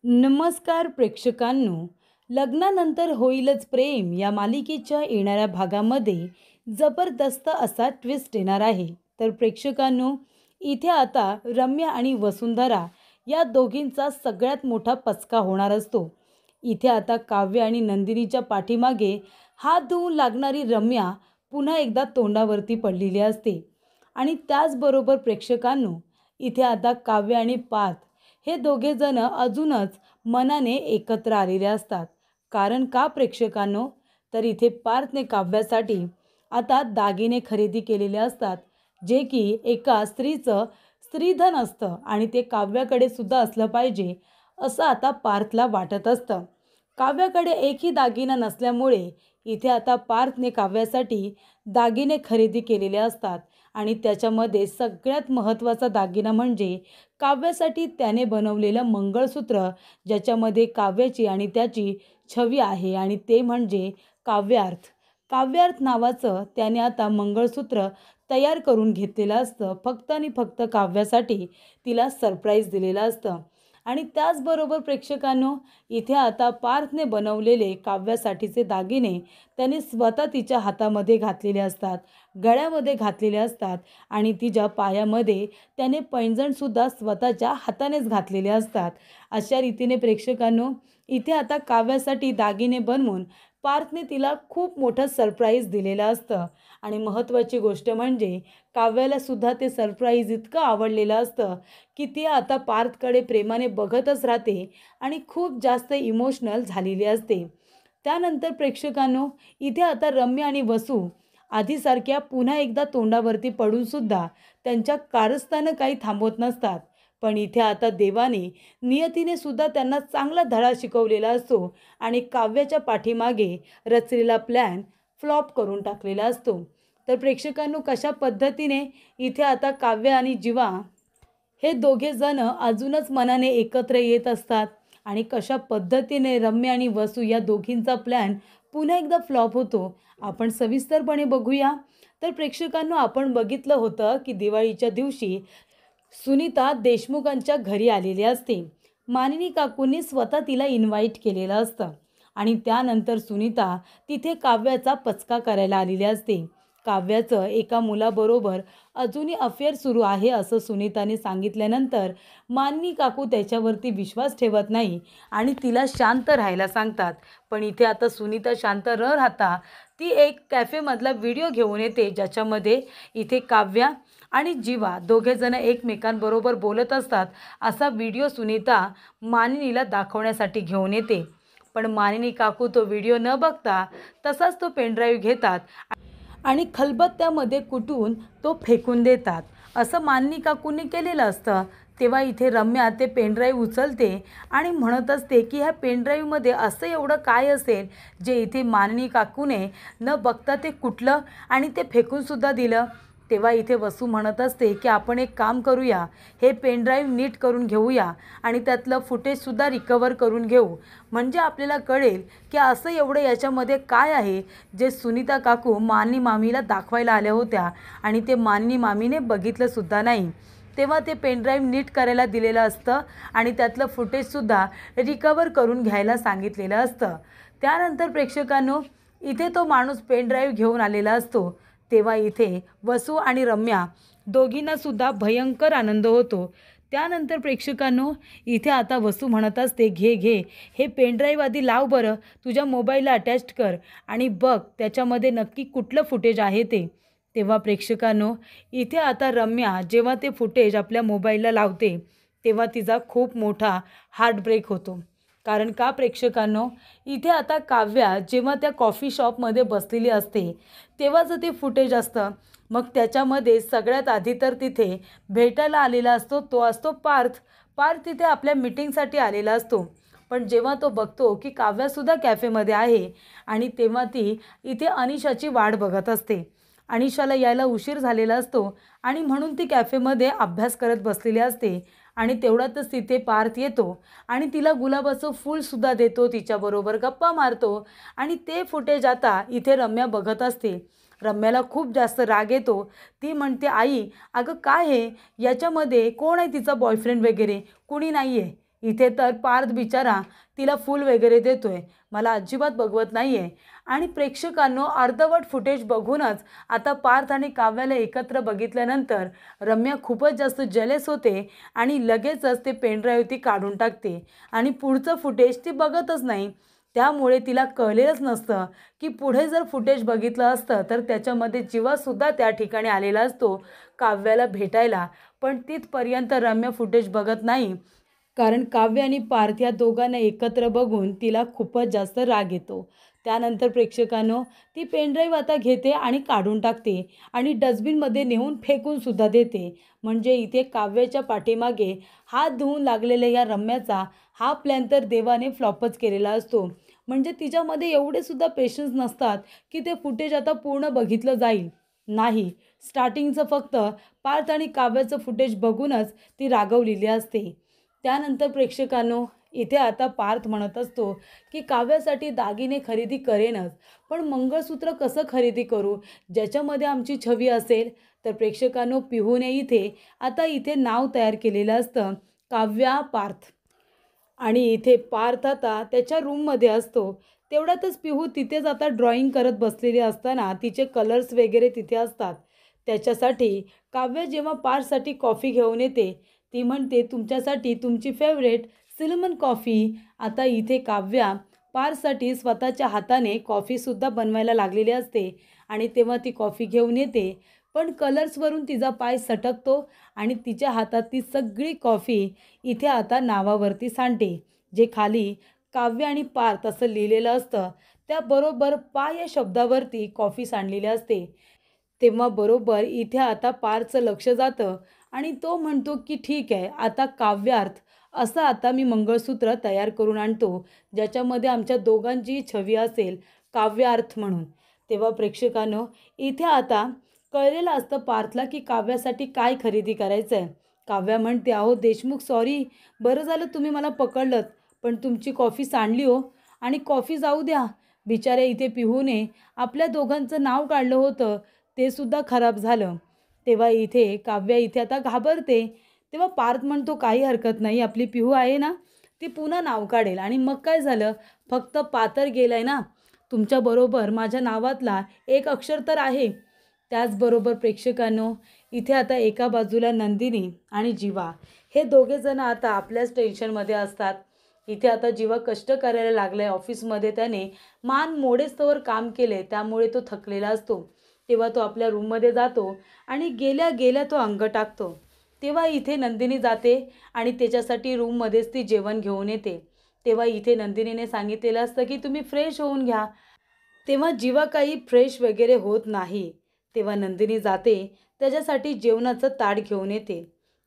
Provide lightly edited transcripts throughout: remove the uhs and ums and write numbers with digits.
नमस्कार प्रेक्षकांनो. लग्नानंतर होईलच प्रेम या मालिकेच्या येणाऱ्या भागामध्ये जबरदस्त असा ट्विस्ट येणार आहे. तर प्रेक्षकांनो, इथे आता रम्या आणि वसुंधरा या दोघींचा सगळ्यात मोठा पचका होणार असतो. इथे आता काव्य आणि नंदिनीच्या पाठीमागे हात धुवून लागणारी रम्या पुन्हा एकदा तोंडावरती पडलेली असते. आणि त्याचबरोबर प्रेक्षकांनो, इथे आता काव्य आणि पार्थ हे दोघे जण अजूनच मनाने एकत्र आलेले असतात. कारण का प्रेक्षकांनो, तर इथे पार्थने काव्यासाठी आता दागिने खरेदी केलेले असतात, जे की एका स्त्रीचं स्त्रीधन असतं आणि ते काव्याकडे सुद्धा असलं पाहिजे असं आता पार्थला वाटत असतं. काव्याकडे एकही दागिना नसल्यामुळे इथे आता पार्थने काव्यासाठी दागिने खरेदी केलेले असतात आणि त्याच्यामध्ये सगळ्यात महत्त्वाचा दागिना म्हणजे काव्यासाठी त्याने बनवलेलं मंगळसूत्र, ज्याच्यामध्ये काव्याची आणि त्याची छवी आहे आणि ते म्हणजे काव्यार्थ. काव्यार्थ नावाचं त्याने आता मंगळसूत्र तयार करून घेतलेलं असतं, फक्त आणि फक्त काव्यासाठी तिला सरप्राईज दिलेलं असतं. आणि त्याचबरोबर प्रेक्षकांनो, इथे आता पार्थने बनवलेले काव्यासाठीचे दागिने त्याने स्वतः तिच्या हातामध्ये घातलेले असतात, गळ्यामध्ये घातलेले असतात आणि तिच्या पायामध्ये त्याने पैंजणसुद्धा स्वतःच्या हातानेच घातलेले असतात. अशा रीतीने प्रेक्षकांनो, इथे आता काव्यासाठी दागिने बनवून पार्थने तिला खूप मोठं सरप्राईज दिलेलं असतं. आणि महत्त्वाची गोष्ट म्हणजे काव्याला सुद्धा ते सरप्राईज इतकं आवडलेलं असतं की ती आता पार्थकडे प्रेमाने बघतच राहते आणि खूप जास्त इमोशनल झालेली असते. त्यानंतर प्रेक्षकांनो, इथे आता रम्या आणि वसू आधीसारख्या पुन्हा एकदा तोंडावरती पडूनसुद्धा त्यांच्या कारस्थानं काही थांबवत नसतात. पण इथे आता देवाने, नियतीने सुद्धा त्यांना चांगला धडा शिकवलेला असतो आणि काव्याच्या पाठीमागे रचलेला प्लॅन फ्लॉप करून टाकलेला असतो. तर प्रेक्षकांनो, कशा पद्धतीने इथे आता काव्य आणि जीवा हे दोघे जण अजूनच मनाने एकत्र येत असतात आणि कशा पद्धतीने रम्या आणि वसू या दोघींचा प्लॅन पुन्हा एकदा फ्लॉप होतो, आपण सविस्तरपणे बघूया. तर प्रेक्षकांनो, आपण बघितलं होतं की दिवाळीच्या दिवशी सुनीता देशमुखांच्या घरी आलेली असते. मानिनी काकूंनी स्वतः तिला इन्व्हाइट केलेलं असतं आणि त्यानंतर सुनीता तिथे काव्याचा पचका करायला आलेली असते. काव्याचं एका मुलाबरोबर अजूनही अफेअर सुरू आहे असं सुनीताने सांगितल्यानंतर मानिनी काकू त्याच्यावरती विश्वास ठेवत नाही आणि तिला शांत राहायला सांगतात. पण इथे आता सुनीता शांत न राहता ती एक कॅफेमधला व्हिडिओ घेऊन येते, ज्याच्यामध्ये इथे काव्या आणि जीवा दोघेजण एकमेकांबरोबर बोलत असतात असा व्हिडिओ सुनीता मानिनीला दाखवण्यासाठी घेऊन येते. पण मानिनी काकू तो व्हिडिओ न बघता तसाच तो पेनड्राईव्ह घेतात आणि खलबत्त्यामध्ये कुटून तो फेकून देतात. असं मानिनी काकूंनी केलेलं असतं. तेव्हा इथे रम्या ते पेनड्राईव्ह उचलते आणि म्हणत असते की ह्या पेनड्राईव्हमध्ये असं एवढं काय असेल जे इथे मानिनी काकूने न बघता ते कुठलं आणि ते फेकूनसुद्धा दिलं. तेव्हा इथे वसू म्हणत असते की आपण एक काम करूया, हे पेनड्राईव्ह नीट करून घेऊया आणि त्यातलं फुटेजसुद्धा रिकवर करून घेऊ, म्हणजे आपल्याला कळेल की असं एवढं याच्यामध्ये काय आहे जे सुनीता काकू मानिनी मामीला दाखवायला आल्या होत्या आणि ते मानिनी मामीने बघितलंसुद्धा नाही. तेव्हा ते पेनड्राईव्ह नीट करायला दिलेलं असतं आणि त्यातलं फुटेजसुद्धा रिकवर करून घ्यायला सांगितलेलं असतं. त्यानंतर प्रेक्षकांनो, इथे तो माणूस पेनड्राईव्ह घेऊन आलेला असतो. तेव्हा इथे वसू आणि रम्या दोघींनासुद्धा भयंकर आनंद होतो. त्यानंतर प्रेक्षकांनो, इथे आता वसू म्हणत असते, घे घे हे पेनड्राईव्ह आधी लाव बरं, तुझ्या मोबाईलला अटॅच कर आणि बघ त्याच्यामध्ये नक्की कुठलं फुटेज आहे ते. तेव्हा प्रेक्षकांनो, इथे आता रम्या जेव्हा ते फुटेज आपल्या मोबाईलला लावते तेव्हा तिचा खूप मोठा हार्ट ब्रेक होतो. कारण का प्रेक्षकांनो, इथे आता काव्या जेव्हा त्या कॉफी शॉपमध्ये बसलेली असते तेव्हाचं ते फुटेज असतं. मग त्याच्यामध्ये सगळ्यात आधी तर तिथे भेटायला आलेला असतो तो असतो पार्थ. पार्थ तिथे आपल्या मीटिंगसाठी आलेला असतो. पण जेव्हा तो बघतो की काव्यासुद्धा कॅफेमध्ये आहे आणि तेव्हा ती इथे अनिशाची वाट बघत असते. अनिशाला यायला उशीर झालेला असतो आणि म्हणून ती कॅफेमध्ये अभ्यास करत बसलेली असते आणि तेवढ्यातच तिथे पार्थ येतो आणि तिला गुलाबाचं फूलसुद्धा देतो, तिच्याबरोबर गप्पा मारतो आणि ते फुटेज आता इथे रम्या बघत असते. रम्याला खूप जास्त राग येतो. ती म्हणते, आई अगं काय हे, याच्यामध्ये कोण आहे तिचा बॉयफ्रेंड वगैरे, कुणी नाही आहे. इथे तर पार्थ बिचारा तिला फूल वगैरे देतोय, मला अजिबात बघवत नाही आहे. आणि प्रेक्षकांनो अर्धवट फुटेज बघूनच आता पार्थ आणि काव्याला एकत्र बघितल्यानंतर रम्या खूपच जास्त जेलस होते आणि लगेचच ते पेनड्राईव्ह ती काढून टाकते आणि पुढचं फुटेज ती बघतच नाही. त्यामुळे तिला कळलेलंच नसतं की पुढे जर फुटेज बघितलं असतं तर त्याच्यामध्ये जीवासुद्धा त्या ठिकाणी आलेला असतो काव्याला भेटायला. पण तिथपर्यंत रम्या फुटेज बघत नाही, कारण काव्य आणि पार्थ या दोघांना एकत्र बघून तिला खूपच जास्त राग येतो. त्यानंतर प्रेक्षकांनो ती पेनड्राईव्ह आता घेते आणि काढून टाकते आणि डस्टबिनमध्ये नेऊन फेकूनसुद्धा देते. म्हणजे इथे काव्याच्या पाठीमागे हात धुवून लागलेल्या या रम्याचा हा प्लॅन तर देवाने फ्लॉपच केलेला असतो. म्हणजे तिच्यामध्ये एवढेसुद्धा पेशन्स नसतात की ते फुटेज आता पूर्ण बघितलं जाईल. नाही, स्टार्टिंगचं फक्त पार्थ आणि काव्याचं फुटेज बघूनच ती रागवलेली असते. त्यानंतर प्रेक्षकांनो इथे आता पार्थ म्हणत असतो की काव्यासाठी दागिने खरेदी करेनच, पण मंगळसूत्र कसं खरेदी करू ज्याच्यामध्ये आमची छवी असेल. तर प्रेक्षकांनो पिहूने इथे नाव तयार केलेलं असतं काव्या पार्थ. आणि इथे पार्थ आता त्याच्या रूममध्ये असतो. तेवढ्यातच पिहू तिथेच आता ड्रॉइंग करत बसलेली असताना तिचे कलर्स वगैरे तिथे असतात. त्याच्यासाठी काव्य जेव्हा पार्थसाठी कॉफी घेऊन येते, ती म्हणते तुमच्यासाठी तुमची फेवरेट सिनेमन कॉफी. आता इथे काव्या पार्थसाठी स्वतःच्या हाताने कॉफीसुद्धा बनवायला लागलेली असते आणि तेव्हा ती कॉफी घेऊन येते. पण कलर्सवरून तिचा पाय सटकतो आणि तिच्या हातात ती सगळी कॉफी इथे आता नावावरती सांडते, जे खाली काव्य आणि पार्थ असं लिहिलेलं असतं. त्याबरोबर पा या शब्दावरती कॉफी सांडलेली असते. तेव्हा बरोबर इथे आता पार्थचं लक्ष जातं आणि तो म्हणतो की ठीक आहे, आता काव्यार्थ असं आता मी मंगळसूत्र तयार करून आणतो ज्याच्यामध्ये आमच्या दोघांची छवी असेल काव्यार्थ म्हणून. तेव्हा प्रेक्षकांनो इथे आता कळलेलं असतं पार्थला की काव्यासाठी काय खरेदी करायचं आहे. काव्या म्हणते अहो देशमुख सॉरी, बरं झालं तुम्ही मला पकडलंत, पण तुमची कॉफी सांडली हो. आणि कॉफी जाऊ द्या, बिचाऱ्या इथे पिहूने आपल्या दोघांचं नाव काढलं होतं ते सुद्धा खराब झालं. तेव्हा इथे काव्या इथे आता घाबरते. तेव्हा पार्थ म्हणतो काही हरकत नाही, आपली पिहू आहे ना, ती पुन्हा नाव काढेल आणि मग काय झालं, फक्त पातर गेलाय ना, तुमच्याबरोबर माझ्या नावातला एक अक्षर तर आहे. त्याचबरोबर प्रेक्षकांनो इथे आता एका बाजूला नंदिनी आणि जीवा हे दोघेजण आता आपल्याच टेन्शनमध्ये असतात. इथे आता जीवा कष्ट करायला लागलाय ऑफिसमध्ये, त्याने मान मोडेस्तोवर काम केले त्यामुळे तो थकलेला असतो. तेव्हा तो आपल्या रूममध्ये जातो आणि गेल्या गेल्या तो अंग टाकतो. तेव्हा इथे नंदिनी जाते आणि त्याच्यासाठी रूममध्येच ती जेवण घेऊन येते. तेव्हा इथे नंदिनीने सांगितलेलं असतं की तुम्ही फ्रेश होऊन घ्या. तेव्हा जीवा काही फ्रेश वगैरे होत नाही. तेव्हा नंदिनी जाते त्याच्यासाठी जेवणाचं ताट घेऊन येते.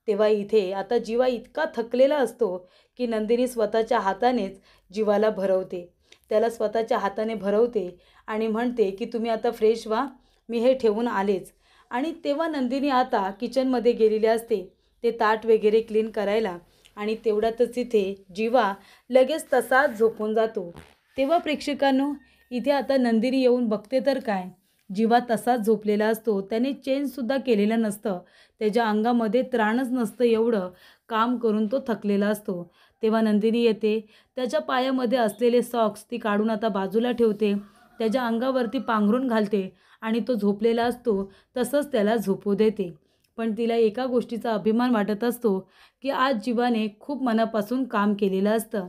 तेव्हा इथे आता जीवा इतका थकलेला असतो की नंदिनी स्वतःच्या हातानेच जीवाला भरवते. त्याला स्वतःच्या हाताने भरवते आणि म्हणते की तुम्ही आता फ्रेश व्हा, मी हे ठेवून आलेच. आणि तेव्हा नंदिनी आता किचनमध्ये गेलेली असते ते ताट वगैरे क्लीन करायला आणि तेवढ्यातच इथे जीवा लगेच तसाच झोपून जातो. तेव्हा प्रेक्षकांनो इथे आता नंदिनी येऊन बघते तर काय, जीवा तसाच झोपलेला असतो. त्याने चेंजसुद्धा केलेलं नसतं, त्याच्या अंगामध्ये त्राणच नसतं, एवढं काम करून तो थकलेला असतो. तेव्हा नंदिनी येते, त्याच्या पायामध्ये असलेले सॉक्स ती काढून आता बाजूला ठेवते, त्याच्या अंगावरती पांघरून घालते आणि तो झोपलेला असतो तसंच त्याला झोपू देते. पण तिला एका गोष्टीचा अभिमान वाटत असतो की आज जीवाने खूप मनापासून काम केलेलं असतं.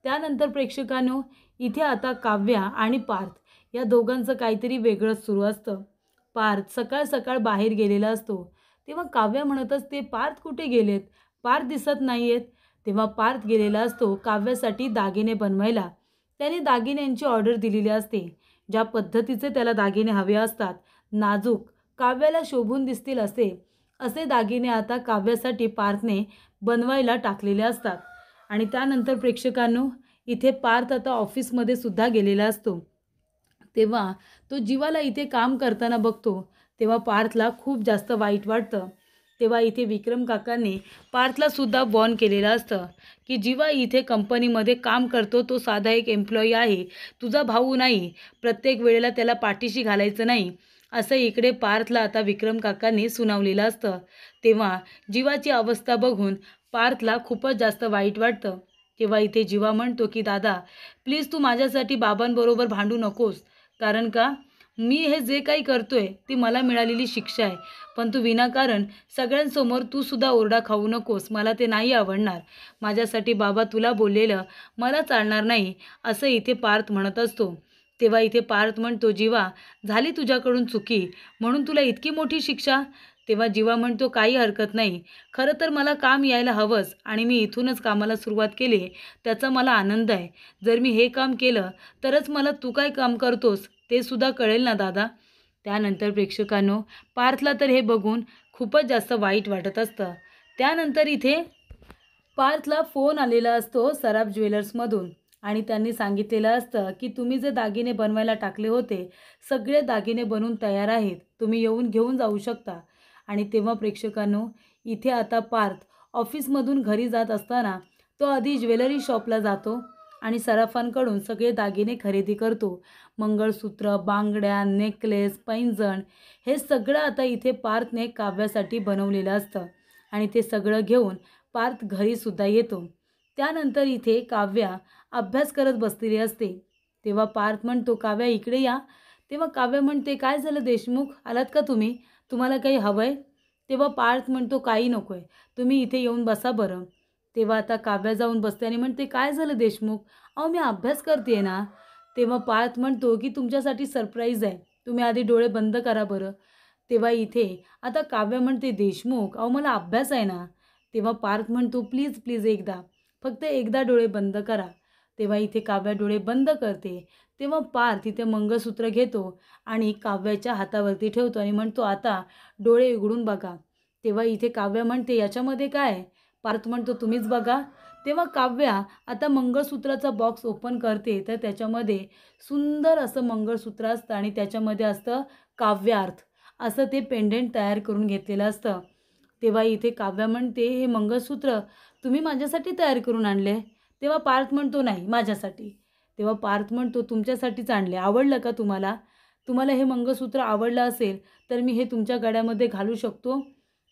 त्यानंतर प्रेक्षकांनो इथे आता काव्या आणि पार्थ या दोघांचं काहीतरी वेगळंच सुरू असतं. पार्थ सकाळ सकाळ बाहेर गेलेला असतो. तेव्हा काव्या म्हणत असते पार्थ कुठे गेलेत, पार्थ दिसत नाही आहेत. तेव्हा पार्थ गेलेला असतो काव्यासाठी दागिने बनवायला. त्याने दागिन्यांची ऑर्डर दिलेली असते, ज्या पद्धतीचे त्याला दागिने हवे असतात, नाजूक काव्याला शोभून दिसतील असे असे दागिने आता काव्यासाठी पार्थने बनवायला टाकलेले असतात. आणि त्यानंतर प्रेक्षकांनो इथे पार्थ आता ऑफिसमध्ये सुद्धा गेलेला असतो. तेव्हा तो जीवाला इथे काम करताना बघतो. तेव्हा पार्थला खूप जास्त वाईट वाटतं. तेव्हा इथे विक्रम काकांनी पार्थला सुद्धा वॉर्न केलेलं असतं की जीवा इथे कंपनीमध्ये काम करतो, तो साधा एक एम्प्लॉई आहे, तुझा भाऊ नाही, प्रत्येक वेळेला त्याला पाठीशी घालायचं नाही, असं इकडे पार्थला आता विक्रम काकांनी सुनावलेलं असतं. तेव्हा जीवाची अवस्था बघून पार्थला खूपच जास्त वाईट वाटतं. तेव्हा इथे जीवा म्हणतो की दादा प्लीज तू माझ्यासाठी बाबांबरोबर भांडू नकोस, कारण का मी हे जे काही करतोय ती मला मिळालेली शिक्षा आहे, पण तू विनाकारण सगळ्यांसमोर तू सुद्धा ओरडा खाऊ नकोस, मला ते नाही आवडणार. माझ्यासाठी बाबा तुला बोललेलं मला चालणार नाही, असं इथे पार्थ म्हणत असतो. तेव्हा इथे पार्थ म्हणतो जीवा झाली तुझ्याकडून चुकी म्हणून तुला इतकी मोठी शिक्षा. तेव्हा जीवा म्हणतो काही हरकत नाही, खरं तर मला काम यायला हवंच आणि मी इथूनच कामाला सुरुवात केली, त्याचा मला आनंद आहे. जर मी हे काम केलं तरच मला तू काय काम करतोस ते सुद्धा कळेल ना दादा. त्यानंतर प्रेक्षकांनो पार्थला तर हे बघून खूपच जास्त वाईट वाटत असतं. त्यानंतर इथे पार्थला फोन आलेला असतो सराफ ज्वेलर्समधून आणि त्यांनी सांगितलेलं असतं की तुम्ही जे दागिने बनवायला टाकले होते सगळे दागिने बनवून तयार आहेत, तुम्ही येऊन घेऊन जाऊ शकता. आणि तेव्हा प्रेक्षकांनो इथे आता पार्थ ऑफिसमधून घरी जात असताना तो आधी ज्वेलरी शॉपला जातो आणि सराफांकडून सगळे दागिने खरेदी करतो. मंगळसूत्र, बांगड्या, नेकलेस, पैंजण हे सगळं आता इथे पार्थने काव्यासाठी बनवलेलं असतं आणि ते सगळं घेऊन पार्थ घरीसुद्धा येतो. त्यानंतर इथे काव्या अभ्यास करत बसलेली असते. तेव्हा पार्थ म्हणतो काव्या इकडे या. तेव्हा काव्या म्हणते काय झालं देशमुख, आलात का तुम्ही, तुम्हाला काही हवं आहे? तेव्हा पार्थ म्हणतो काही नको आहे, तुम्ही इथे येऊन बसा बरं. तेव्हा आता काव्या जाऊन बसते आणि म्हणते काय झालं देशमुख, अहो मी अभ्यास करते ना. तेव्हा पार्थ म्हणतो की तुमच्यासाठी सरप्राईज आहे, तुम्ही आधी डोळे बंद करा बरं. तेव्हा इथे आता काव्या म्हणते देशमुख अहो मला अभ्यास आहे ना. तेव्हा पार्थ म्हणतो प्लीज प्लीज एकदा, फक्त एकदा डोळे बंद करा. तेव्हा इथे काव्या डोळे बंद करते. तेव्हा पार्थ इथे मंगळसूत्र घेतो आणि काव्याच्या हातावरती ठेवतो आणि म्हणतो आता डोळे उघडून बघा. तेव्हा इथे काव्या म्हणते याच्यामध्ये काय? पार्थ म्हणतो तुम्हीच बघा. तेव्हा काव्या आता मंगळसूत्राचा बॉक्स ओपन करते तर त्याच्यामध्ये सुंदर असं मंगळसूत्र असतं आणि त्याच्यामध्ये असतं काव्यार्थ असं ते पेंडेंट तयार करून घेतलेलं असतं. तेव्हा इथे काव्या म्हणते हे मंगळसूत्र तुम्ही माझ्यासाठी तयार करून आणले? तेव्हा पार्थ म्हणतो नाही माझ्यासाठी. तेव्हा पार्थ म्हणतो तुमच्यासाठीच आणले, आवडलं का तुम्हाला? तुम्हाला हे मंगळसूत्र आवडलं असेल तर मी हे तुमच्या गळ्यामध्ये घालू शकतो.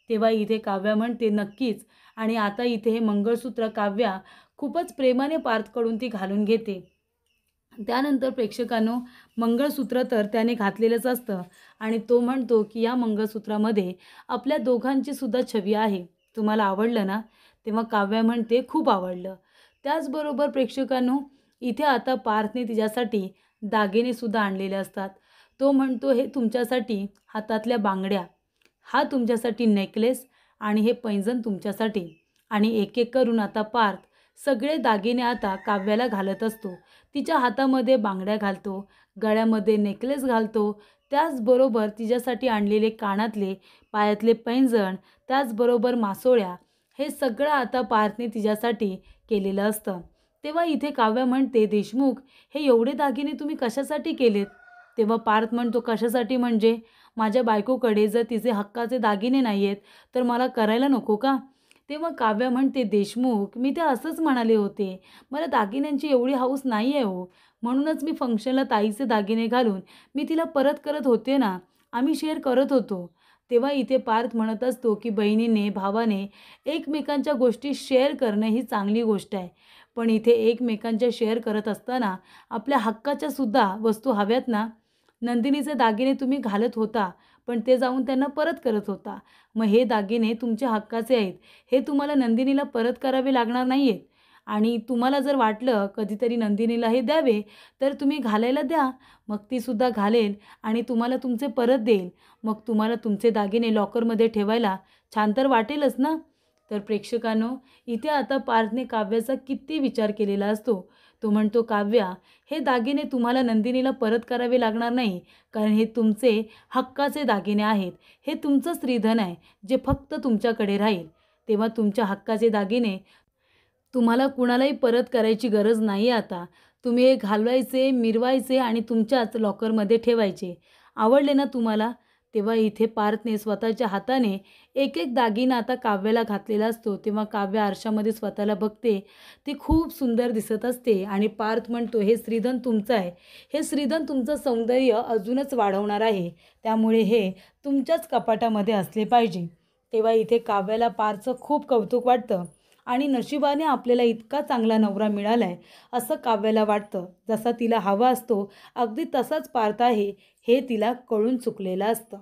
तेव्हा इथे काव्या म्हणते नक्कीच. आणि आता इथे हे मंगळसूत्र काव्या खूपच प्रेमाने पार्थकडून ती घालून घेते. त्यानंतर प्रेक्षकांनो मंगळसूत्र तर त्याने घातलेलंच असतं आणि तो म्हणतो की या मंगळसूत्रामध्ये आपल्या दोघांची सुद्धा छवी आहे, तुम्हाला आवडलं ना? तेव्हा काव्या म्हणते खूप आवडलं. त्याचबरोबर प्रेक्षकांनो इथे आता पार्थने तिच्यासाठी दागिनेसुद्धा आणलेले असतात. तो म्हणतो हे तुमच्यासाठी हातातल्या बांगड्या, हा तुमच्यासाठी नेकलेस आणि हे पैंजण तुमच्यासाठी. आणि एक एक करून आता पार्थ सगळे दागिने आता काव्याला घालत असतो. तिच्या हातामध्ये बांगड्या घालतो, गळ्यामध्ये नेकलेस घालतो, त्याचबरोबर तिच्यासाठी आणलेले कानातले, पायातले पैंजण, त्याचबरोबर मासोळ्या हे सगळं आता पार्थने तिच्यासाठी केलेलं असतं. तेव्हा इथे काव्या म्हणते देशमुख हे एवढे दागिने तुम्ही कशासाठी केलेत? तेव्हा पार्थ म्हणतो कशासाठी म्हणजे माझ्या बायकोकडे जर तिचे हक्काचे दागिने नाही आहेत तर मला करायला नको का? तेव्हा काव्या म्हणते देशमुख मी ते असंच म्हणाले होते, मला दागिन्यांची एवढी हौस नाही आहे हो, म्हणूनच मी फंक्शनला ताईचे दागिने घालून मी तिला परत करत होते ना, आम्ही शेअर करत होतो. तेव्हा इथे पार्थ म्हणत असतो की बहिणीने भावाने एकमेकांच्या गोष्टी शेअर करणं ही चांगली गोष्ट आहे, पण इथे एकमेकांच्या शेअर करत असताना आपल्या हक्काच्या सुद्धा वस्तू हव्यात ना. नंदिनीचे दागिने तुम्ही घालत होता पण ते जाऊन त्यांना परत करत होता, मग हे दागिने तुमच्या हक्काचे आहेत, हे तुम्हाला नंदिनीला परत करावे लागणार नाही आहेत. आणि तुम्हाला जर वाटलं कधीतरी नंदिनीला हे द्यावे तर तुम्ही घालायला द्या, मग तीसुद्धा घालेल आणि तुम्हाला तुमचे परत देईल. मग तुम्हाला तुमचे दागिने लॉकरमध्ये ठेवायला छान तर वाटेलच ना. तर प्रेक्षकांनो इथे आता पार्थने काव्याचा किती विचार केलेला असतो. तो म्हणतो काव्या हे दागिने तुम्हाला नंदिनीला परत करावे लागणार नाही, कारण हे तुमचे हक्काचे दागिने आहेत, हे तुमचं स्त्रीधन आहे जे फक्त तुमच्याकडे राहील. तेव्हा तुमच्या हक्काचे दागिने तुम्हाला कुणालाही परत करायची गरज नाही. आता तुम्ही हे घालवायचे, मिरवायचे आणि तुमच्याच लॉकरमध्ये ठेवायचे. आवडले ना तुम्हाला? तेव्हा इथे पार्थने स्वतःच्या हाताने एक एक दागिना आता काव्याला घातलेला असतो. तेव्हा काव्य आरशामध्ये स्वतःला बघते, ती खूप सुंदर दिसत असते आणि पार्थ म्हणतो हे श्रीधन तुमचं आहे, हे श्रीधन तुमचं सौंदर्य अजूनच वाढवणार आहे, त्यामुळे हे तुमच्याच कपाटामध्ये असले पाहिजे. तेव्हा इथे काव्याला पार्थचं खूप कौतुक वाटतं आणि नशिबाने आपल्याला इतका चांगला नवरा मिळालाय असं काव्याला वाटतं. जसा तिला हवा असतो अगदी तसाच पार्थ आहे हे तिला कळून चुकलेलं असतं.